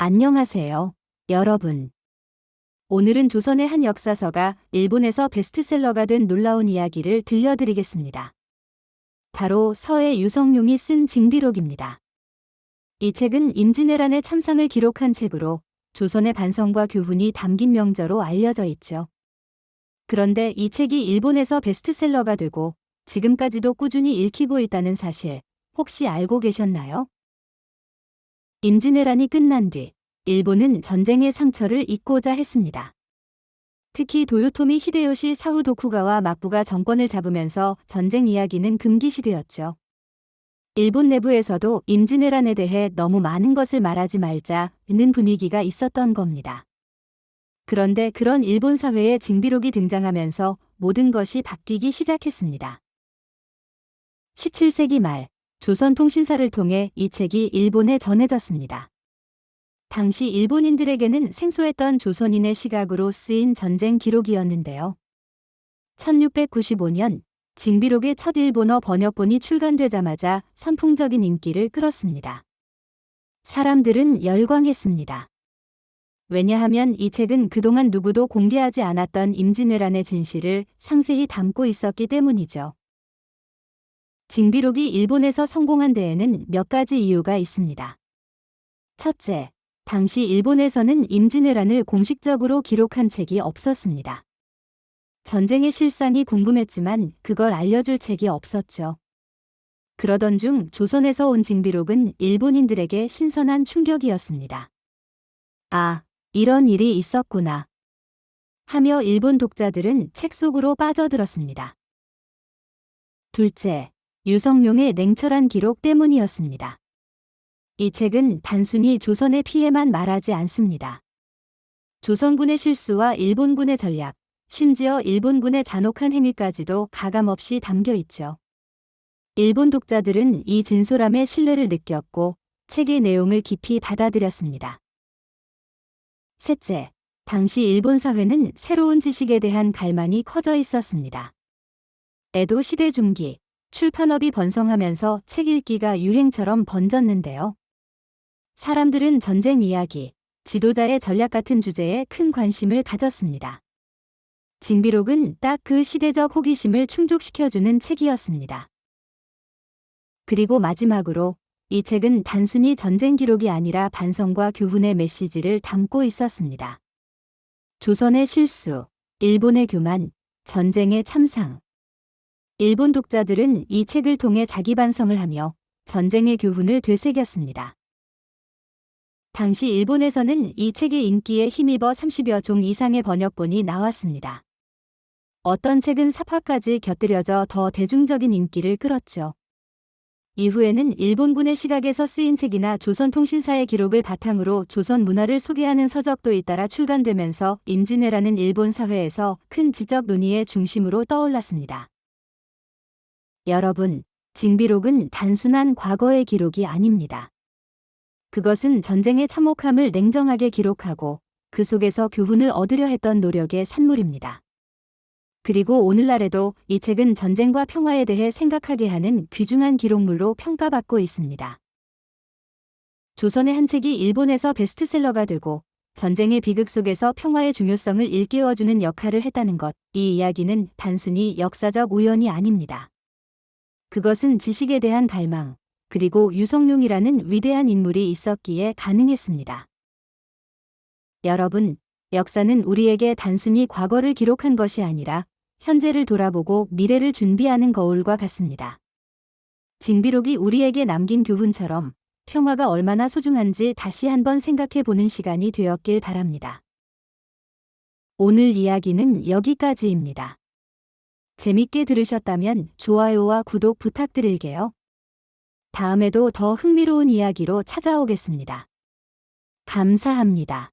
안녕하세요, 여러분. 오늘은 조선의 한 역사서가 일본에서 베스트셀러가 된 놀라운 이야기를 들려드리겠습니다. 바로 서해 유성룡이 쓴 징비록입니다. 이 책은 임진왜란의 참상을 기록한 책으로 조선의 반성과 교훈이 담긴 명저로 알려져 있죠. 그런데 이 책이 일본에서 베스트셀러가 되고 지금까지도 꾸준히 읽히고 있다는 사실 혹시 알고 계셨나요? 임진왜란이 끝난 뒤 일본은 전쟁의 상처를 잊고자 했습니다. 특히 도요토미 히데요시 사후 도쿠가와 막부가 정권을 잡으면서 전쟁 이야기는 금기시되었죠. 일본 내부에서도 임진왜란에 대해 너무 많은 것을 말하지 말자는 분위기가 있었던 겁니다. 그런데 그런 일본 사회에 징비록이 등장하면서 모든 것이 바뀌기 시작했습니다. 17세기 말 조선통신사를 통해 이 책이 일본에 전해졌습니다. 당시 일본인들에게는 생소했던 조선인의 시각으로 쓰인 전쟁 기록이었는데요. 1695년 징비록의 첫 일본어 번역본이 출간되자마자 선풍적인 인기를 끌었습니다. 사람들은 열광했습니다. 왜냐하면 이 책은 그동안 누구도 공개하지 않았던 임진왜란의 진실을 상세히 담고 있었기 때문이죠. 징비록이 일본에서 성공한 데에는 몇 가지 이유가 있습니다. 첫째, 당시 일본에서는 임진왜란을 공식적으로 기록한 책이 없었습니다. 전쟁의 실상이 궁금했지만 그걸 알려줄 책이 없었죠. 그러던 중 조선에서 온 징비록은 일본인들에게 신선한 충격이었습니다. 아, 이런 일이 있었구나 하며 일본 독자들은 책 속으로 빠져들었습니다. 둘째, 유성룡의 냉철한 기록 때문이었습니다. 이 책은 단순히 조선의 피해만 말하지 않습니다. 조선군의 실수와 일본군의 전략, 심지어 일본군의 잔혹한 행위까지도 가감없이 담겨 있죠. 일본 독자들은 이 진솔함에 신뢰를 느꼈고 책의 내용을 깊이 받아들였습니다. 셋째, 당시 일본 사회는 새로운 지식에 대한 갈망이 커져 있었습니다. 에도 시대 중기, 출판업이 번성하면서 책 읽기가 유행처럼 번졌는데요. 사람들은 전쟁 이야기, 지도자의 전략 같은 주제에 큰 관심을 가졌습니다. 징비록은 딱 그 시대적 호기심을 충족시켜주는 책이었습니다. 그리고 마지막으로 이 책은 단순히 전쟁 기록이 아니라 반성과 교훈의 메시지를 담고 있었습니다. 조선의 실수, 일본의 교만, 전쟁의 참상. 일본 독자들은 이 책을 통해 자기 반성을 하며 전쟁의 교훈을 되새겼습니다. 당시 일본에서는 이 책의 인기에 힘입어 30여 종 이상의 번역본이 나왔습니다. 어떤 책은 사파까지 곁들여져 더 대중적인 인기를 끌었죠. 이후에는 일본군의 시각에서 쓰인 책이나 조선통신사의 기록을 바탕으로 조선 문화를 소개하는 서적도 잇따라 출간되면서 임진왜란은 일본 사회에서 큰 지적 논의의 중심으로 떠올랐습니다. 여러분, 징비록은 단순한 과거의 기록이 아닙니다. 그것은 전쟁의 참혹함을 냉정하게 기록하고 그 속에서 교훈을 얻으려 했던 노력의 산물입니다. 그리고 오늘날에도 이 책은 전쟁과 평화에 대해 생각하게 하는 귀중한 기록물로 평가받고 있습니다. 조선의 한 책이 일본에서 베스트셀러가 되고 전쟁의 비극 속에서 평화의 중요성을 일깨워주는 역할을 했다는 것, 이 이야기는 단순히 역사적 우연이 아닙니다. 그것은 지식에 대한 갈망, 그리고 유성룡이라는 위대한 인물이 있었기에 가능했습니다. 여러분, 역사는 우리에게 단순히 과거를 기록한 것이 아니라 현재를 돌아보고 미래를 준비하는 거울과 같습니다. 징비록이 우리에게 남긴 교훈처럼 평화가 얼마나 소중한지 다시 한번 생각해 보는 시간이 되었길 바랍니다. 오늘 이야기는 여기까지입니다. 재밌게 들으셨다면 좋아요와 구독 부탁드릴게요. 다음에도 더 흥미로운 이야기로 찾아오겠습니다. 감사합니다.